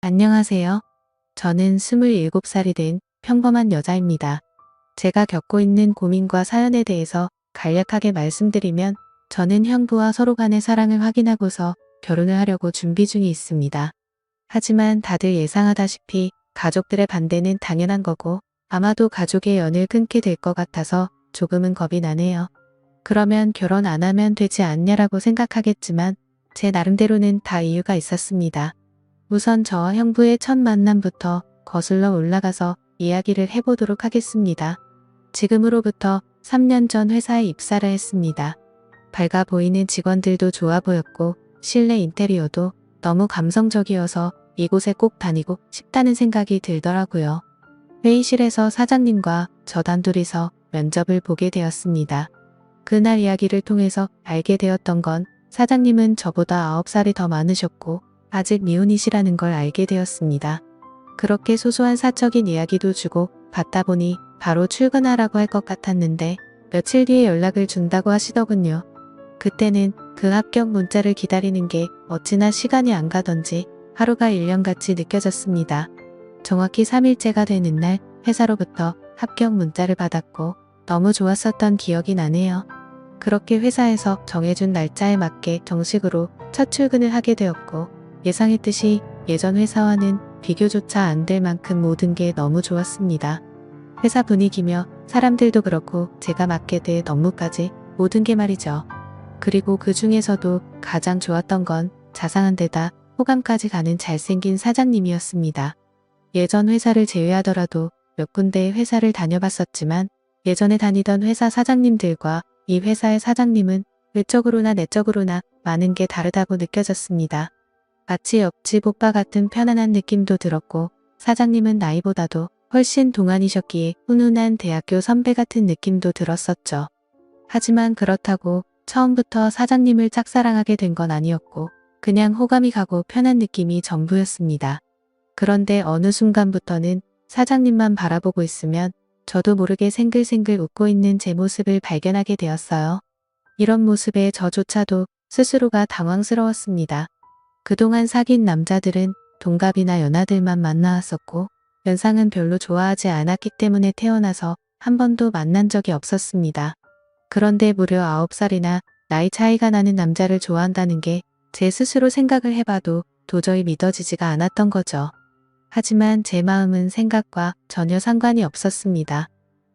안녕하세요. 저는 27살이 된 평범한 여자입니다. 제가 겪고 있는 고민과 사연에 대해서 간략하게 말씀드리면 저는 형부와 서로 간의 사랑을 확인하고서 결혼을 하려고 준비 중에 있습니다. 하지만 다들 예상하다시피 가족들의 반대는 당연한 거고 아마도 가족의 연을 끊게 될 것 같아서 조금은 겁이 나네요. 그러면 결혼 안 하면 되지 않냐라고 생각하겠지만 제 나름대로는 다 이유가 있었습니다. 우선 저와 형부의 첫 만남부터 거슬러 올라가서 이야기를 해보도록 하겠습니다. 지금으로부터 3년 전 회사에 입사를 했습니다. 밝아 보이는 직원들도 좋아 보였고 실내 인테리어도 너무 감성적이어서 이곳에 꼭 다니고 싶다는 생각이 들더라고요. 회의실에서 사장님과 저 단둘이서 면접을 보게 되었습니다. 그날 이야기를 통해서 알게 되었던 건 사장님은 저보다 9살이 더 많으셨고 아직 미혼이시라는 걸 알게 되었습니다. 그렇게 소소한 사적인 이야기도 주고 받다 보니 바로 출근하라고 할 것 같았는데 며칠 뒤에 연락을 준다고 하시더군요. 그때는 그 합격 문자를 기다리는 게 어찌나 시간이 안 가던지 하루가 1년같이 느껴졌습니다. 정확히 3일째가 되는 날 회사로부터 합격 문자를 받았고 너무 좋았었던 기억이 나네요. 그렇게 회사에서 정해준 날짜에 맞게 정식으로 첫 출근을 하게 되었고 예상했듯이 예전 회사와는 비교조차 안 될 만큼 모든 게 너무 좋았습니다. 회사 분위기며 사람들도 그렇고 제가 맡게 될 업무까지 모든 게 말이죠. 그리고 그 중에서도 가장 좋았던 건 자상한 데다 호감까지 가는 잘생긴 사장님이었습니다. 예전 회사를 제외하더라도 몇 군데의 회사를 다녀봤었지만 예전에 다니던 회사 사장님들과 이 회사의 사장님은 외적으로나 내적으로나 많은 게 다르다고 느껴졌습니다. 마치 옆집 오빠 같은 편안한 느낌도 들었고 사장님은 나이보다도 훨씬 동안이셨기에 훈훈한 대학교 선배 같은 느낌도 들었었죠. 하지만 그렇다고 처음부터 사장님을 짝사랑하게 된 건 아니었고 그냥 호감이 가고 편한 느낌이 전부였습니다. 그런데 어느 순간부터는 사장님만 바라보고 있으면 저도 모르게 생글생글 웃고 있는 제 모습을 발견하게 되었어요. 이런 모습에 저조차도 스스로가 당황스러웠습니다. 그동안 사귄 남자들은 동갑이나 연하들만 만나왔었고 연상은 별로 좋아하지 않았기 때문에 태어나서 한 번도 만난 적이 없었습니다. 그런데 무려 9살이나 나이 차이가 나는 남자를 좋아한다는 게 제 스스로 생각을 해봐도 도저히 믿어지지가 않았던 거죠. 하지만 제 마음은 생각과 전혀 상관이 없었습니다.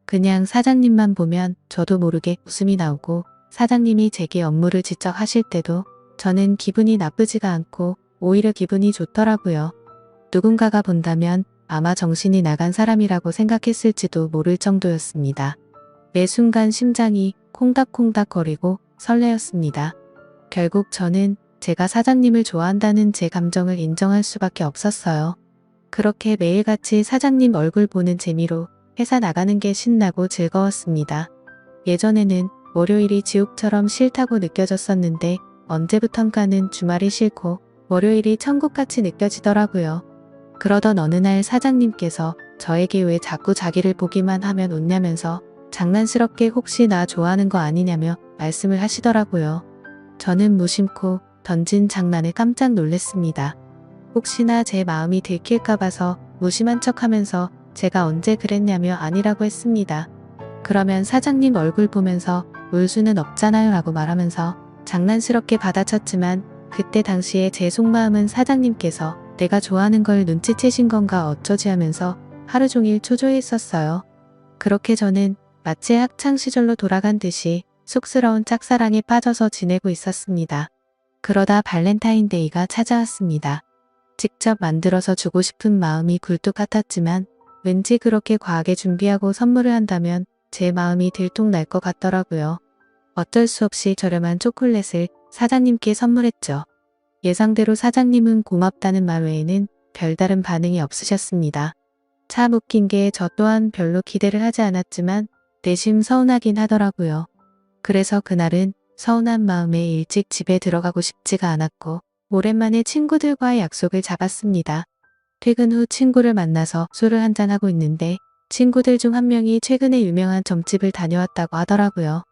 그냥 사장님만 보면 저도 모르게 웃음이 나오고 사장님이 제게 업무를 지적하실 때도 저는 기분이 나쁘지가 않고 오히려 기분이 좋더라고요. 누군가가 본다면 아마 정신이 나간 사람이라고 생각했을지도 모를 정도였습니다. 매 순간 심장이 콩닥콩닥거리고 설레었습니다. 결국 저는 제가 사장님을 좋아한다는 제 감정을 인정할 수밖에 없었어요. 그렇게 매일같이 사장님 얼굴 보는 재미로 회사 나가는 게 신나고 즐거웠습니다. 예전에는 월요일이 지옥처럼 싫다고 느껴졌었는데 언제부턴가는 주말이 싫고 월요일이 천국같이 느껴지더라고요. 그러던 어느 날 사장님께서 저에게 왜 자꾸 자기를 보기만 하면 웃냐면서 장난스럽게 혹시 나 좋아하는 거 아니냐며 말씀을 하시더라고요. 저는 무심코 던진 장난에 깜짝 놀랐습니다. 혹시나 제 마음이 들킬까 봐서 무심한 척하면서 제가 언제 그랬냐며 아니라고 했습니다. 그러면 사장님 얼굴 보면서 울 수는 없잖아요 라고 말하면서 장난스럽게 받아쳤지만 그때 당시에 제 속마음은 사장님께서 내가 좋아하는 걸 눈치채신 건가 어쩌지 하면서 하루 종일 초조해 있었어요. 그렇게 저는 마치 학창시절로 돌아간 듯이 쑥스러운 짝사랑에 빠져서 지내고 있었습니다. 그러다 발렌타인데이가 찾아왔습니다. 직접 만들어서 주고 싶은 마음이 굴뚝 같았지만 왠지 그렇게 과하게 준비하고 선물을 한다면 제 마음이 들통날 것 같더라고요. 어쩔 수 없이 저렴한 초콜릿을 사장님께 선물했죠. 예상대로 사장님은 고맙다는 말 외에는 별다른 반응이 없으셨습니다. 참 웃긴 게 저 또한 별로 기대를 하지 않았지만 내심 서운하긴 하더라고요. 그래서 그날은 서운한 마음에 일찍 집에 들어가고 싶지가 않았고 오랜만에 친구들과의 약속을 잡았습니다. 퇴근 후 친구를 만나서 술을 한잔하고 있는데 친구들 중 한 명이 최근에 유명한 점집을 다녀왔다고 하더라고요.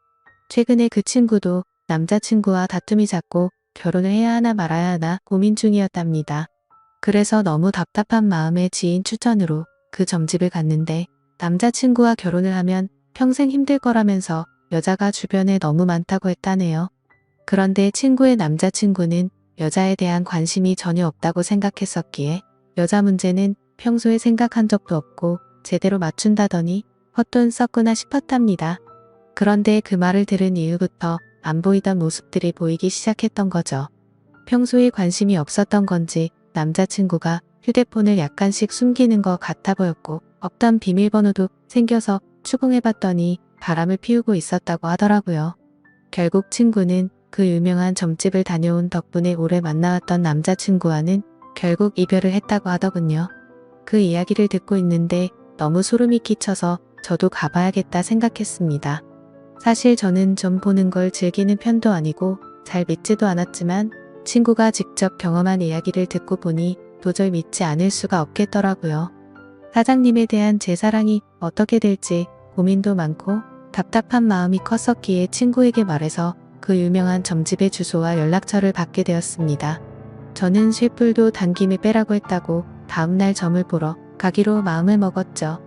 최근에 그 친구도 남자친구와 다툼이 잦고 결혼을 해야 하나 말아야 하나 고민 중이었답니다. 그래서 너무 답답한 마음에 지인 추천으로 그 점집을 갔는데 남자친구와 결혼을 하면 평생 힘들 거라면서 여자가 주변에 너무 많다고 했다네요. 그런데 친구의 남자친구는 여자에 대한 관심이 전혀 없다고 생각했었기에 여자 문제는 평소에 생각한 적도 없고 제대로 맞춘다더니 헛돈 썼구나 싶었답니다. 그런데 그 말을 들은 이후부터 안 보이던 모습들이 보이기 시작했던 거죠. 평소에 관심이 없었던 건지 남자친구가 휴대폰을 약간씩 숨기는 것 같아 보였고 없던 비밀번호도 생겨서 추궁해봤더니 바람을 피우고 있었다고 하더라고요. 결국 친구는 그 유명한 점집을 다녀온 덕분에 오래 만나왔던 남자친구와는 결국 이별을 했다고 하더군요. 그 이야기를 듣고 있는데 너무 소름이 끼쳐서 저도 가봐야겠다 생각했습니다. 사실 저는 점 보는 걸 즐기는 편도 아니고 잘 믿지도 않았지만 친구가 직접 경험한 이야기를 듣고 보니 도저히 믿지 않을 수가 없겠더라고요. 사장님에 대한 제 사랑이 어떻게 될지 고민도 많고 답답한 마음이 컸었기에 친구에게 말해서 그 유명한 점집의 주소와 연락처를 받게 되었습니다. 저는 쇳불도 당김에 빼라고 했다고 다음날 점을 보러 가기로 마음을 먹었죠.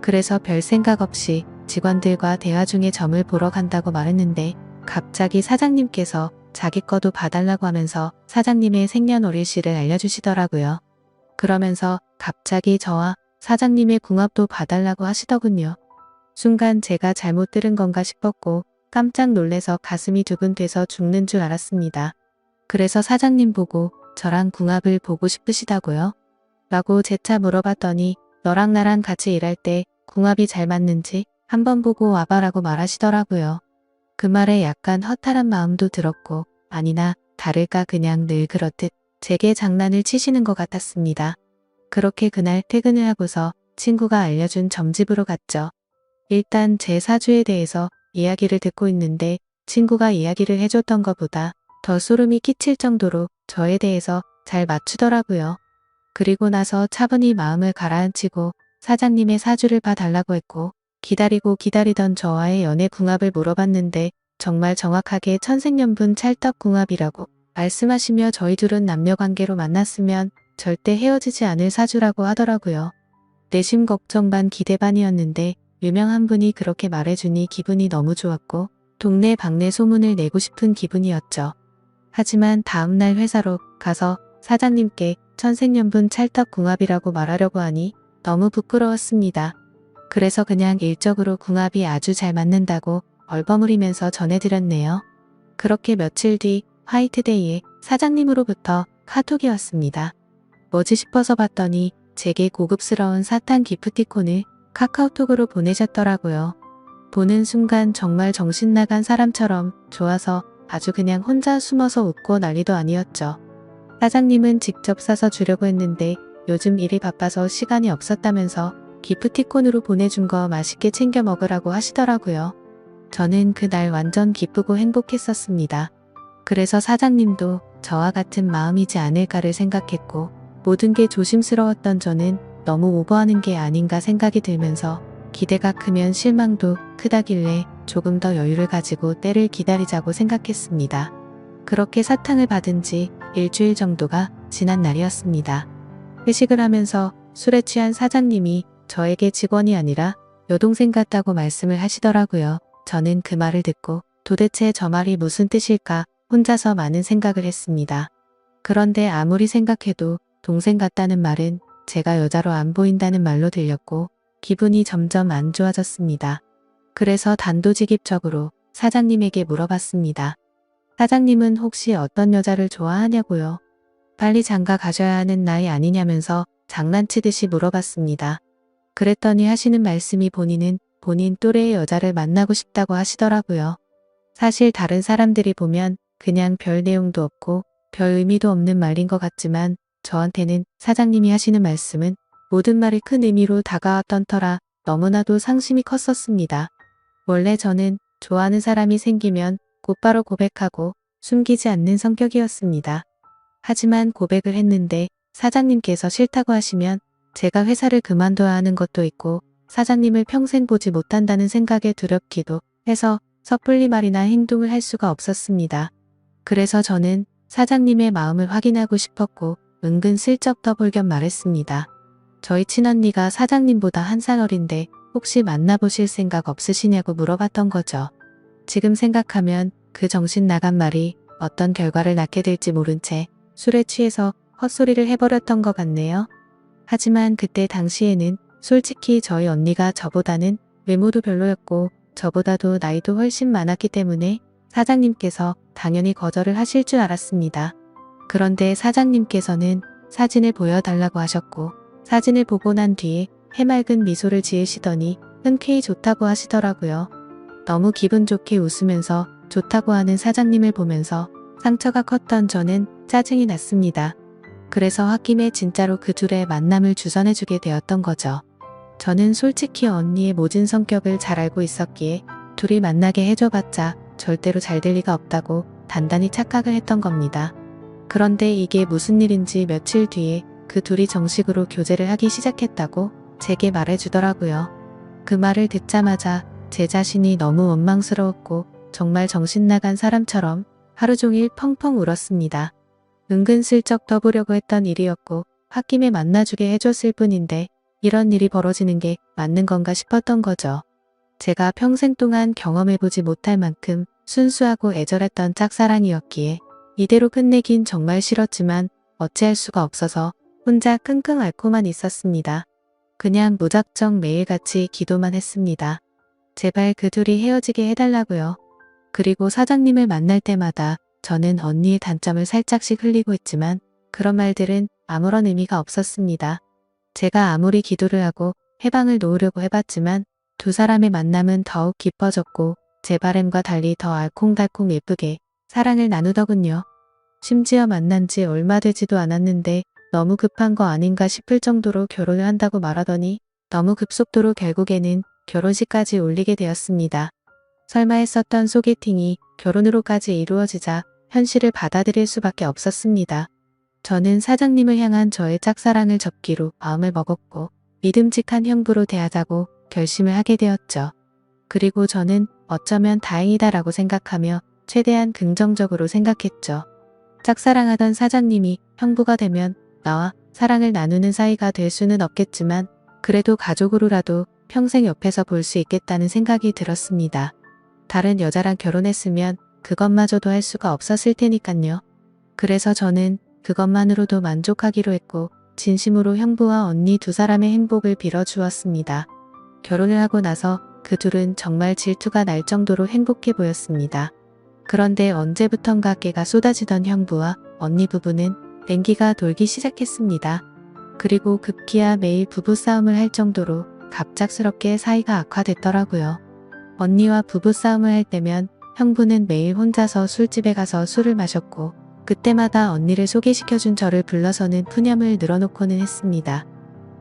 그래서 별 생각 없이 직원들과 대화 중에 점을 보러 간다고 말했는데 갑자기 사장님께서 자기 거도 봐달라고 하면서 사장님의 생년월일씨를 알려주시더라고요. 그러면서 갑자기 저와 사장님의 궁합도 봐달라고 하시더군요. 순간 제가 잘못 들은 건가 싶었고 깜짝 놀래서 가슴이 두근돼서 죽는 줄 알았습니다. 그래서 사장님 보고 저랑 궁합을 보고 싶으시다고요? 라고 재차 물어봤더니 너랑 나랑 같이 일할 때 궁합이 잘 맞는지 한번 보고 와봐라고 말하시더라고요. 그 말에 약간 허탈한 마음도 들었고 아니나 다를까 그냥 늘 그렇듯 제게 장난을 치시는 것 같았습니다. 그렇게 그날 퇴근을 하고서 친구가 알려준 점집으로 갔죠. 일단 제 사주에 대해서 이야기를 듣고 있는데 친구가 이야기를 해줬던 것보다 더 소름이 끼칠 정도로 저에 대해서 잘 맞추더라고요. 그리고 나서 차분히 마음을 가라앉히고 사장님의 사주를 봐달라고 했고 기다리고 기다리던 저와의 연애 궁합을 물어봤는데 정말 정확하게 천생연분 찰떡궁합이라고 말씀하시며 저희 둘은 남녀관계로 만났으면 절대 헤어지지 않을 사주라고 하더라고요. 내심 걱정 반 기대 반이었는데 유명한 분이 그렇게 말해주니 기분이 너무 좋았고 동네 방네 소문을 내고 싶은 기분이었죠. 하지만 다음날 회사로 가서 사장님께 천생연분 찰떡궁합이라고 말하려고 하니 너무 부끄러웠습니다. 그래서 그냥 일적으로 궁합이 아주 잘 맞는다고 얼버무리면서 전해드렸네요. 그렇게 며칠 뒤 화이트데이에 사장님으로부터 카톡이 왔습니다. 뭐지 싶어서 봤더니 제게 고급스러운 사탕 기프티콘을 카카오톡으로 보내셨더라고요. 보는 순간 정말 정신나간 사람처럼 좋아서 아주 그냥 혼자 숨어서 웃고 난리도 아니었죠. 사장님은 직접 싸서 주려고 했는데 요즘 일이 바빠서 시간이 없었다면서 기프티콘으로 보내준 거 맛있게 챙겨 먹으라고 하시더라고요. 저는 그날 완전 기쁘고 행복했었습니다. 그래서 사장님도 저와 같은 마음이지 않을까를 생각했고 모든 게 조심스러웠던 저는 너무 오버하는 게 아닌가 생각이 들면서 기대가 크면 실망도 크다길래 조금 더 여유를 가지고 때를 기다리자고 생각했습니다. 그렇게 사탕을 받은 지 일주일 정도가 지난 날이었습니다. 회식을 하면서 술에 취한 사장님이 저에게 직원이 아니라 여동생 같다고 말씀을 하시더라고요. 저는 그 말을 듣고 도대체 저 말이 무슨 뜻일까 혼자서 많은 생각을 했습니다. 그런데 아무리 생각해도 동생 같다는 말은 제가 여자로 안 보인다는 말로 들렸고 기분이 점점 안 좋아졌습니다. 그래서 단도직입적으로 사장님에게 물어봤습니다. 사장님은 혹시 어떤 여자를 좋아하냐고요? 빨리 장가 가셔야 하는 나이 아니냐면서 장난치듯이 물어봤습니다. 그랬더니 하시는 말씀이 본인은 본인 또래의 여자를 만나고 싶다고 하시더라고요. 사실 다른 사람들이 보면 그냥 별 내용도 없고 별 의미도 없는 말인 것 같지만 저한테는 사장님이 하시는 말씀은 모든 말이 큰 의미로 다가왔던 터라 너무나도 상심이 컸었습니다. 원래 저는 좋아하는 사람이 생기면 곧바로 고백하고 숨기지 않는 성격이었습니다. 하지만 고백을 했는데 사장님께서 싫다고 하시면 제가 회사를 그만둬야 하는 것도 있고 사장님을 평생 보지 못한다는 생각에 두렵기도 해서 섣불리 말이나 행동을 할 수가 없었습니다. 그래서 저는 사장님의 마음을 확인하고 싶었고 은근슬쩍 떠볼 겸 말했습니다. 저희 친언니가 사장님보다 한 살 어린데 혹시 만나보실 생각 없으시냐고 물어봤던 거죠. 지금 생각하면 그 정신 나간 말이 어떤 결과를 낳게 될지 모른 채 술에 취해서 헛소리를 해버렸던 것 같네요. 하지만 그때 당시에는 솔직히 저희 언니가 저보다는 외모도 별로였고 저보다도 나이도 훨씬 많았기 때문에 사장님께서 당연히 거절을 하실 줄 알았습니다. 그런데 사장님께서는 사진을 보여달라고 하셨고 사진을 보고 난 뒤에 해맑은 미소를 지으시더니 흔쾌히 좋다고 하시더라고요. 너무 기분 좋게 웃으면서 좋다고 하는 사장님을 보면서 상처가 컸던 저는 짜증이 났습니다. 그래서 홧김에 진짜로 그 둘의 만남을 주선해주게 되었던 거죠. 저는 솔직히 언니의 모진 성격을 잘 알고 있었기에 둘이 만나게 해줘봤자 절대로 잘 될 리가 없다고 단단히 착각을 했던 겁니다. 그런데 이게 무슨 일인지 며칠 뒤에 그 둘이 정식으로 교제를 하기 시작했다고 제게 말해주더라고요. 그 말을 듣자마자 제 자신이 너무 원망스러웠고 정말 정신나간 사람처럼 하루 종일 펑펑 울었습니다. 은근슬쩍 떠보려고 했던 일이었고 홧김에 만나주게 해줬을 뿐인데 이런 일이 벌어지는 게 맞는 건가 싶었던 거죠. 제가 평생 동안 경험해보지 못할 만큼 순수하고 애절했던 짝사랑이었기에 이대로 끝내긴 정말 싫었지만 어찌할 수가 없어서 혼자 끙끙 앓고만 있었습니다. 그냥 무작정 매일같이 기도만 했습니다. 제발 그 둘이 헤어지게 해달라고요. 그리고 사장님을 만날 때마다 저는 언니의 단점을 살짝씩 흘리고 있지만 그런 말들은 아무런 의미가 없었습니다. 제가 아무리 기도를 하고 해방을 놓으려고 해봤지만 두 사람의 만남은 더욱 깊어졌고 제 바람과 달리 더 알콩달콩 예쁘게 사랑을 나누더군요. 심지어 만난 지 얼마 되지도 않았는데 너무 급한 거 아닌가 싶을 정도로 결혼을 한다고 말하더니 너무 급속도로 결국에는 결혼식까지 올리게 되었습니다. 설마 했었던 소개팅이 결혼으로까지 이루어지자 현실을 받아들일 수밖에 없었습니다. 저는 사장님을 향한 저의 짝사랑을 접기로 마음을 먹었고 믿음직한 형부로 대하자고 결심을 하게 되었죠. 그리고 저는 어쩌면 다행이다라고 생각하며 최대한 긍정적으로 생각했죠. 짝사랑하던 사장님이 형부가 되면 나와 사랑을 나누는 사이가 될 수는 없겠지만 그래도 가족으로라도 평생 옆에서 볼 수 있겠다는 생각이 들었습니다. 다른 여자랑 결혼했으면 그것마저도 할 수가 없었을 테니깐요. 그래서 저는 그것만으로도 만족하기로 했고 진심으로 형부와 언니 두 사람의 행복을 빌어주었습니다. 결혼을 하고 나서 그 둘은 정말 질투가 날 정도로 행복해 보였습니다. 그런데 언제부턴가 깨가 쏟아지던 형부와 언니 부부는 냉기가 돌기 시작했습니다. 그리고 급기야 매일 부부싸움을 할 정도로 갑작스럽게 사이가 악화됐더라고요. 언니와 부부싸움을 할 때면 형부는 매일 혼자서 술집에 가서 술을 마셨고 그때마다 언니를 소개시켜준 저를 불러서는 푸념을 늘어놓고는 했습니다.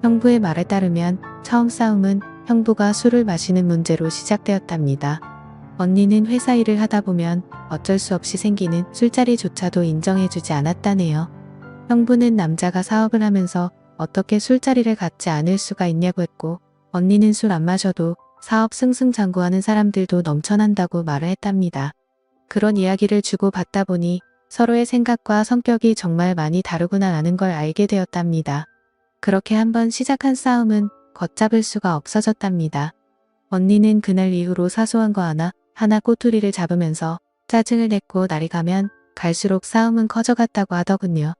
형부의 말에 따르면 처음 싸움은 형부가 술을 마시는 문제로 시작되었답니다. 언니는 회사 일을 하다 보면 어쩔 수 없이 생기는 술자리조차도 인정해주지 않았다네요. 형부는 남자가 사업을 하면서 어떻게 술자리를 갖지 않을 수가 있냐고 했고 언니는 술 안 마셔도 사업 승승장구하는 사람들도 넘쳐난다고 말을 했답니다. 그런 이야기를 주고받다 보니 서로의 생각과 성격이 정말 많이 다르구나라는 걸 알게 되었답니다. 그렇게 한번 시작한 싸움은 걷잡을 수가 없어졌답니다. 언니는 그날 이후로 사소한 거 하나 꼬투리를 잡으면서 짜증을 냈고 날이 가면 갈수록 싸움은 커져갔다고 하더군요.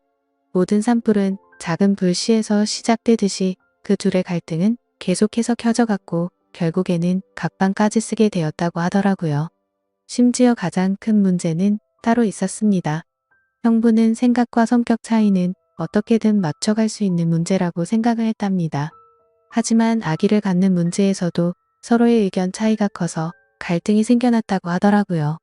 모든 산불은 작은 불씨에서 시작되듯이 그 둘의 갈등은 계속해서 켜져갔고 결국에는 각방까지 쓰게 되었다고 하더라고요. 심지어 가장 큰 문제는 따로 있었습니다. 형부는 생각과 성격 차이는 어떻게든 맞춰갈 수 있는 문제라고 생각을 했답니다. 하지만 아기를 갖는 문제에서도 서로의 의견 차이가 커서 갈등이 생겨났다고 하더라고요.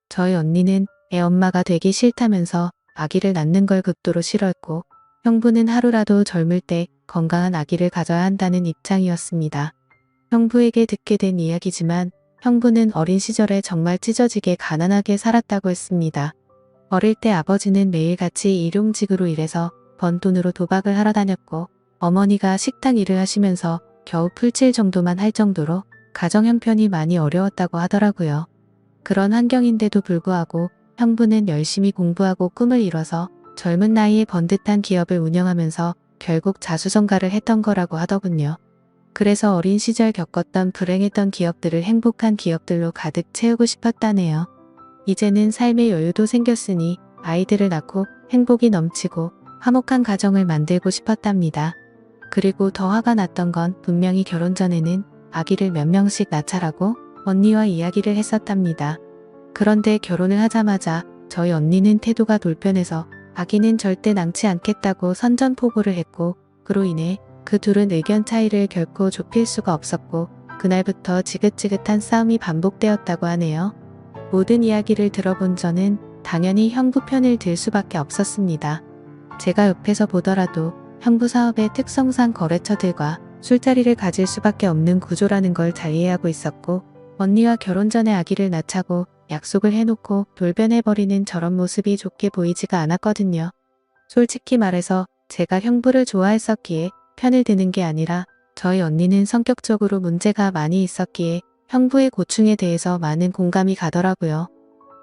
저희 언니는 애 엄마가 되기 싫다면서 아기를 낳는 걸 극도로 싫어했고 형부는 하루라도 젊을 때 건강한 아기를 가져야 한다는 입장이었습니다. 형부에게 듣게 된 이야기지만 형부는 어린 시절에 정말 찢어지게 가난하게 살았다고 했습니다. 어릴 때 아버지는 매일같이 일용직으로 일해서 번 돈으로 도박을 하러 다녔고 어머니가 식당 일을 하시면서 겨우 풀칠 정도만 할 정도로 가정 형편이 많이 어려웠다고 하더라고요. 그런 환경인데도 불구하고 형부는 열심히 공부하고 꿈을 이뤄서 젊은 나이에 번듯한 기업을 운영하면서 결국 자수성가를 했던 거라고 하더군요. 그래서 어린 시절 겪었던 불행했던 기업들을 행복한 기업들로 가득 채우고 싶었다네요. 이제는 삶의 여유도 생겼으니 아이들을 낳고 행복이 넘치고 화목한 가정을 만들고 싶었답니다. 그리고 더 화가 났던 건 분명히 결혼 전에는 아기를 몇 명씩 낳자라고 언니와 이야기를 했었답니다. 그런데 결혼을 하자마자 저희 언니는 태도가 돌변해서 아기는 절대 낳지 않겠다고 선전포고를 했고, 그로 인해 그 둘은 의견 차이를 결코 좁힐 수가 없었고 그날부터 지긋지긋한 싸움이 반복되었다고 하네요. 모든 이야기를 들어본 저는 당연히 형부 편을 들 수밖에 없었습니다. 제가 옆에서 보더라도 형부 사업의 특성상 거래처들과 술자리를 가질 수밖에 없는 구조라는 걸 잘 이해하고 있었고, 언니와 결혼 전에 아기를 낳자고 약속을 해놓고 돌변해버리는 저런 모습이 좋게 보이지가 않았거든요. 솔직히 말해서 제가 형부를 좋아했었기에 편을 드는 게 아니라 저희 언니는 성격적으로 문제가 많이 있었기에 형부의 고충에 대해서 많은 공감이 가더라고요.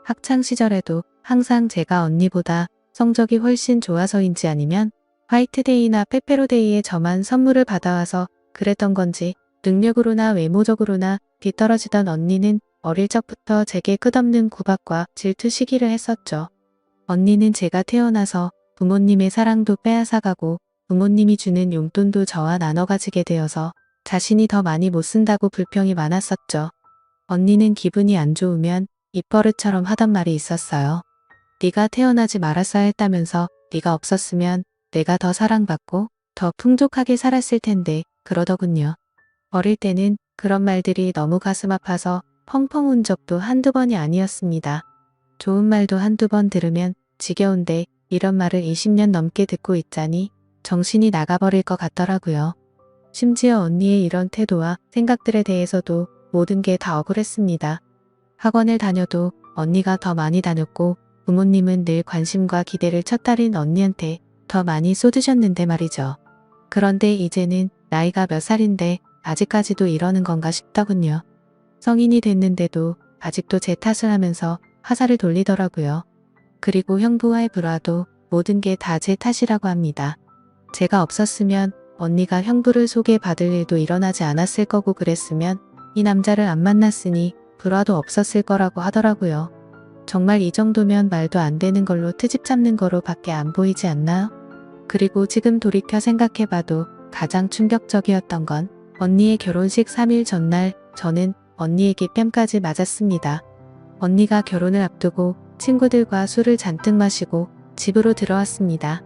학창 시절에도 항상 제가 언니보다 성적이 훨씬 좋아서인지 아니면 화이트데이나 빼빼로데이에 저만 선물을 받아와서 그랬던 건지 능력으로나 외모적으로나 뒤떨어지던 언니는 어릴 적부터 제게 끝없는 구박과 질투 시기를 했었죠. 언니는 제가 태어나서 부모님의 사랑도 빼앗아가고 부모님이 주는 용돈도 저와 나눠 가지게 되어서 자신이 더 많이 못 쓴다고 불평이 많았었죠. 언니는 기분이 안 좋으면 입버릇처럼 하던 말이 있었어요. 네가 태어나지 말았어야 했다면서 네가 없었으면 내가 더 사랑받고 더 풍족하게 살았을 텐데 그러더군요. 어릴 때는 그런 말들이 너무 가슴 아파서 펑펑 운 적도 한두 번이 아니었습니다. 좋은 말도 한두 번 들으면 지겨운데 이런 말을 20년 넘게 듣고 있자니 정신이 나가버릴 것 같더라고요. 심지어 언니의 이런 태도와 생각들에 대해서도 모든 게 다 억울했습니다. 학원을 다녀도 언니가 더 많이 다녔고 부모님은 늘 관심과 기대를 첫딸인 언니한테 더 많이 쏟으셨는데 말이죠. 그런데 이제는 나이가 몇 살인데 아직까지도 이러는 건가 싶더군요. 성인이 됐는데도 아직도 제 탓을 하면서 화살을 돌리더라고요. 그리고 형부와의 불화도 모든 게 다 제 탓이라고 합니다. 제가 없었으면 언니가 형부를 소개받을 일도 일어나지 않았을 거고 그랬으면 이 남자를 안 만났으니 불화도 없었을 거라고 하더라고요. 정말 이 정도면 말도 안 되는 걸로 트집 잡는 거로 밖에 안 보이지 않나요? 그리고 지금 돌이켜 생각해봐도 가장 충격적이었던 건 언니의 결혼식 3일 전날 저는 언니에게 뺨까지 맞았습니다. 언니가 결혼을 앞두고 친구들과 술을 잔뜩 마시고 집으로 들어왔습니다.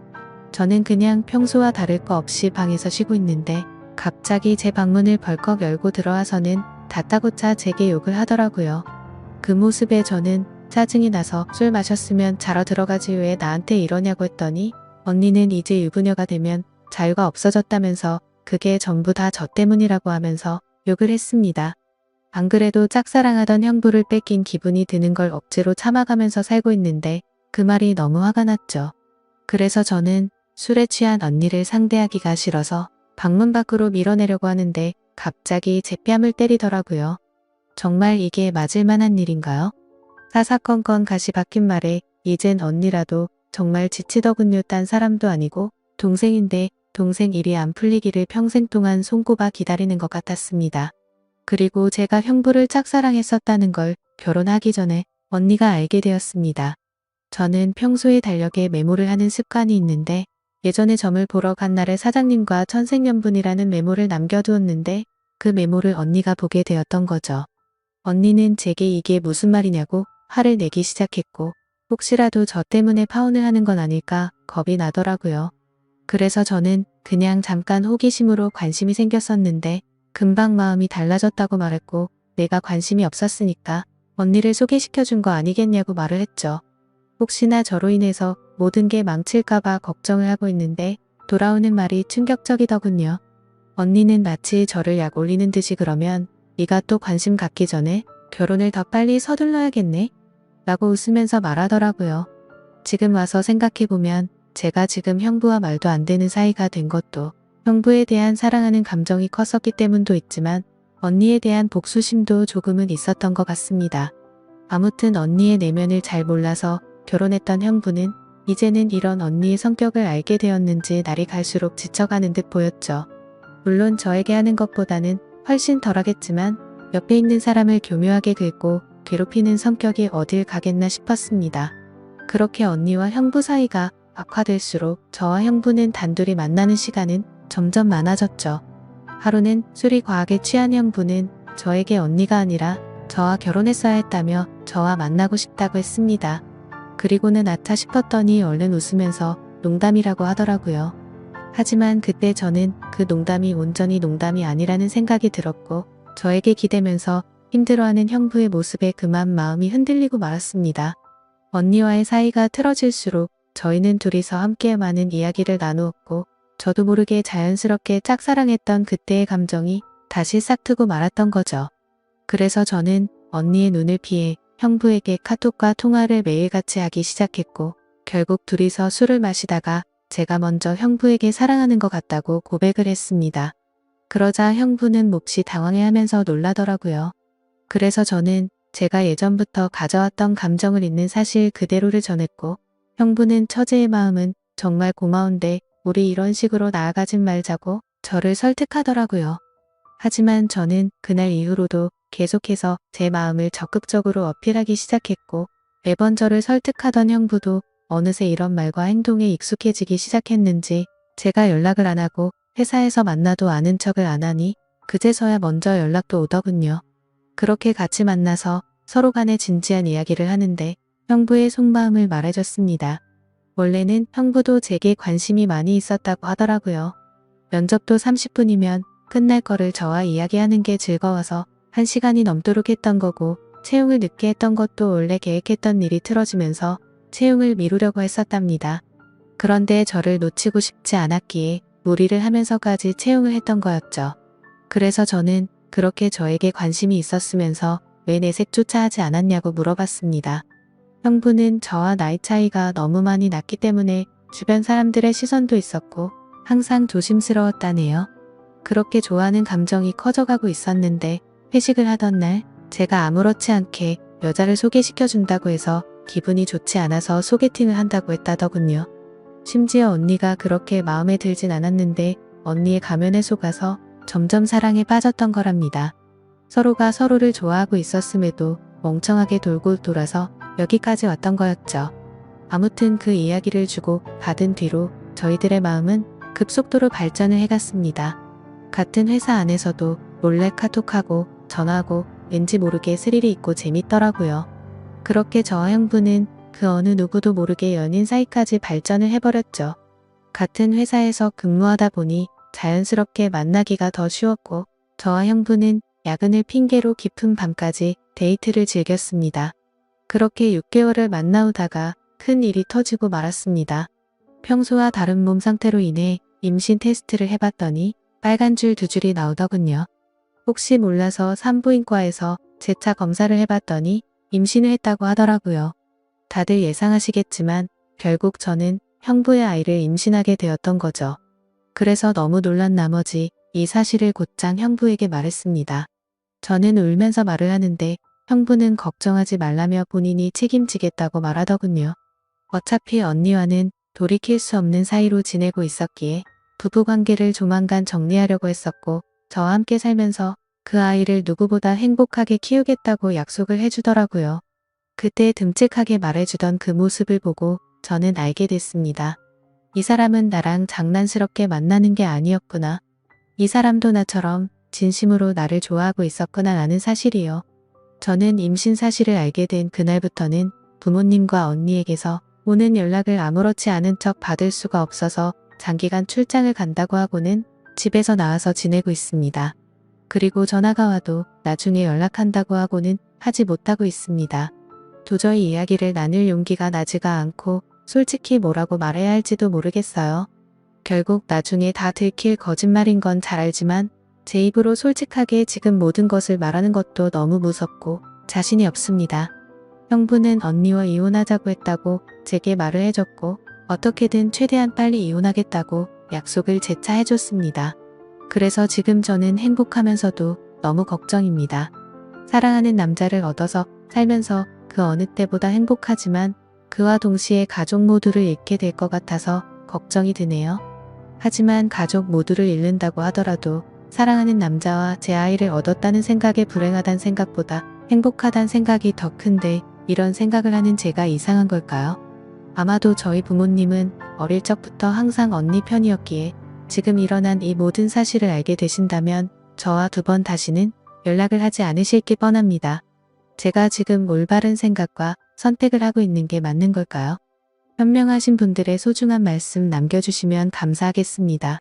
저는 그냥 평소와 다를 거 없이 방에서 쉬고 있는데 갑자기 제 방문을 벌컥 열고 들어와서는 다짜고짜 제게 욕을 하더라고요. 그 모습에 저는 짜증이 나서 술 마셨으면 자러 들어가지 왜 나한테 이러냐고 했더니 언니는 이제 유부녀가 되면 자유가 없어졌다면서 그게 전부 다 저 때문이라고 하면서 욕을 했습니다. 안 그래도 짝사랑하던 형부를 뺏긴 기분이 드는 걸 억지로 참아가면서 살고 있는데 그 말이 너무 화가 났죠. 그래서 저는 술에 취한 언니를 상대하기가 싫어서 방문 밖으로 밀어내려고 하는데 갑자기 제 뺨을 때리더라고요. 정말 이게 맞을 만한 일인가요? 사사건건 가시 박힌 말에 이젠 언니라도 정말 지치더군요. 딴 사람도 아니고 동생인데 동생 일이 안 풀리기를 평생 동안 손꼽아 기다리는 것 같았습니다. 그리고 제가 형부를 짝사랑했었다는 걸 결혼하기 전에 언니가 알게 되었습니다. 저는 평소에 달력에 메모를 하는 습관이 있는데 예전에 점을 보러 간 날에 사장님과 천생연분이라는 메모를 남겨두었는데 그 메모를 언니가 보게 되었던 거죠. 언니는 제게 이게 무슨 말이냐고 화를 내기 시작했고 혹시라도 저 때문에 파혼을 하는 건 아닐까 겁이 나더라고요. 그래서 저는 그냥 잠깐 호기심으로 관심이 생겼었는데 금방 마음이 달라졌다고 말했고 내가 관심이 없었으니까 언니를 소개시켜준 거 아니겠냐고 말을 했죠. 혹시나 저로 인해서 모든 게 망칠까봐 걱정을 하고 있는데 돌아오는 말이 충격적이더군요. 언니는 마치 저를 약 올리는 듯이 그러면 네가 또 관심 갖기 전에 결혼을 더 빨리 서둘러야겠네? 라고 웃으면서 말하더라고요. 지금 와서 생각해보면 제가 지금 형부와 말도 안 되는 사이가 된 것도 형부에 대한 사랑하는 감정이 컸었기 때문도 있지만 언니에 대한 복수심도 조금은 있었던 것 같습니다. 아무튼 언니의 내면을 잘 몰라서 결혼했던 형부는 이제는 이런 언니의 성격을 알게 되었는지 날이 갈수록 지쳐가는 듯 보였죠. 물론 저에게 하는 것보다는 훨씬 덜하겠지만 옆에 있는 사람을 교묘하게 긁고 괴롭히는 성격이 어딜 가겠나 싶었습니다. 그렇게 언니와 형부 사이가 악화될수록 저와 형부는 단둘이 만나는 시간은 점점 많아졌죠. 하루는 술이 과하게 취한 형부는 저에게 언니가 아니라 저와 결혼했어야 했다며 저와 만나고 싶다고 했습니다. 그리고는 아차 싶었더니 얼른 웃으면서 농담이라고 하더라고요. 하지만 그때 저는 그 농담이 온전히 농담이 아니라는 생각이 들었고 저에게 기대면서 힘들어하는 형부의 모습에 그만 마음이 흔들리고 말았습니다. 언니와의 사이가 틀어질수록 저희는 둘이서 함께 많은 이야기를 나누었고 저도 모르게 자연스럽게 짝사랑했던 그때의 감정이 다시 싹트고 말았던 거죠. 그래서 저는 언니의 눈을 피해 형부에게 카톡과 통화를 매일같이 하기 시작했고 결국 둘이서 술을 마시다가 제가 먼저 형부에게 사랑하는 것 같다고 고백을 했습니다. 그러자 형부는 몹시 당황해하면서 놀라더라고요. 그래서 저는 제가 예전부터 가져왔던 감정을 있는 사실 그대로를 전했고 형부는 처제의 마음은 정말 고마운데 우리 이런 식으로 나아가진 말자고 저를 설득하더라고요. 하지만 저는 그날 이후로도 계속해서 제 마음을 적극적으로 어필하기 시작했고 매번 저를 설득하던 형부도 어느새 이런 말과 행동에 익숙해지기 시작했는지 제가 연락을 안 하고 회사에서 만나도 아는 척을 안 하니 그제서야 먼저 연락도 오더군요. 그렇게 같이 만나서 서로 간에 진지한 이야기를 하는데 형부의 속마음을 말해줬습니다. 원래는 형부도 제게 관심이 많이 있었다고 하더라고요. 면접도 30분이면 끝날 거를 저와 이야기하는 게 즐거워서 1시간이 넘도록 했던 거고 채용을 늦게 했던 것도 원래 계획했던 일이 틀어지면서 채용을 미루려고 했었답니다. 그런데 저를 놓치고 싶지 않았기에 무리를 하면서까지 채용을 했던 거였죠. 그래서 저는 그렇게 저에게 관심이 있었으면서 왜 내색조차 하지 않았냐고 물어봤습니다. 형부는 저와 나이 차이가 너무 많이 났기 때문에 주변 사람들의 시선도 있었고 항상 조심스러웠다네요. 그렇게 좋아하는 감정이 커져가고 있었는데 회식을 하던 날 제가 아무렇지 않게 여자를 소개시켜준다고 해서 기분이 좋지 않아서 소개팅을 한다고 했다더군요. 심지어 언니가 그렇게 마음에 들진 않았는데 언니의 가면에 속아서 점점 사랑에 빠졌던 거랍니다. 서로가 서로를 좋아하고 있었음에도 멍청하게 돌고 돌아서 여기까지 왔던 거였죠. 아무튼 그 이야기를 주고 받은 뒤로 저희들의 마음은 급속도로 발전을 해갔습니다. 같은 회사 안에서도 몰래 카톡하고 전화하고 왠지 모르게 스릴이 있고 재밌더라고요. 그렇게 저와 형부는 그 어느 누구도 모르게 연인 사이까지 발전을 해버렸죠. 같은 회사에서 근무하다 보니 자연스럽게 만나기가 더 쉬웠고 저와 형부는 야근을 핑계로 깊은 밤까지 데이트를 즐겼습니다. 그렇게 6개월을 만나오다가 큰 일이 터지고 말았습니다. 평소와 다른 몸 상태로 인해 임신 테스트를 해봤더니 빨간 줄 2줄이 나오더군요. 혹시 몰라서 산부인과에서 재차 검사를 해봤더니 임신을 했다고 하더라고요. 다들 예상하시겠지만 결국 저는 형부의 아이를 임신하게 되었던 거죠. 그래서 너무 놀란 나머지 이 사실을 곧장 형부에게 말했습니다. 저는 울면서 말을 하는데 형부는 걱정하지 말라며 본인이 책임지겠다고 말하더군요. 어차피 언니와는 돌이킬 수 없는 사이로 지내고 있었기에 부부관계를 조만간 정리하려고 했었고 저와 함께 살면서 그 아이를 누구보다 행복하게 키우겠다고 약속을 해주더라고요. 그때 듬직하게 말해주던 그 모습을 보고 저는 알게 됐습니다. 이 사람은 나랑 장난스럽게 만나는 게 아니었구나. 이 사람도 나처럼 진심으로 나를 좋아하고 있었구나 라는 사실이요. 저는 임신 사실을 알게 된 그날부터는 부모님과 언니에게서 오는 연락을 아무렇지 않은 척 받을 수가 없어서 장기간 출장을 간다고 하고는 집에서 나와서 지내고 있습니다. 그리고 전화가 와도 나중에 연락한다고 하고는 하지 못하고 있습니다. 도저히 이야기를 나눌 용기가 나지가 않고 솔직히 뭐라고 말해야 할지도 모르겠어요. 결국 나중에 다 들킬 거짓말인 건 잘 알지만 제 입으로 솔직하게 지금 모든 것을 말하는 것도 너무 무섭고 자신이 없습니다. 형부는 언니와 이혼하자고 했다고 제게 말을 해줬고 어떻게든 최대한 빨리 이혼하겠다고 약속을 재차 해줬습니다. 그래서 지금 저는 행복하면서도 너무 걱정입니다. 사랑하는 남자를 얻어서 살면서 그 어느 때보다 행복하지만 그와 동시에 가족 모두를 잃게 될 것 같아서 걱정이 드네요. 하지만 가족 모두를 잃는다고 하더라도 사랑하는 남자와 제 아이를 얻었다는 생각에 불행하단 생각보다 행복하단 생각이 더 큰데 이런 생각을 하는 제가 이상한 걸까요? 아마도 저희 부모님은 어릴 적부터 항상 언니 편이었기에 지금 일어난 이 모든 사실을 알게 되신다면 저와 두 번 다시는 연락을 하지 않으실 게 뻔합니다. 제가 지금 올바른 생각과 선택을 하고 있는 게 맞는 걸까요? 현명하신 분들의 소중한 말씀 남겨주시면 감사하겠습니다.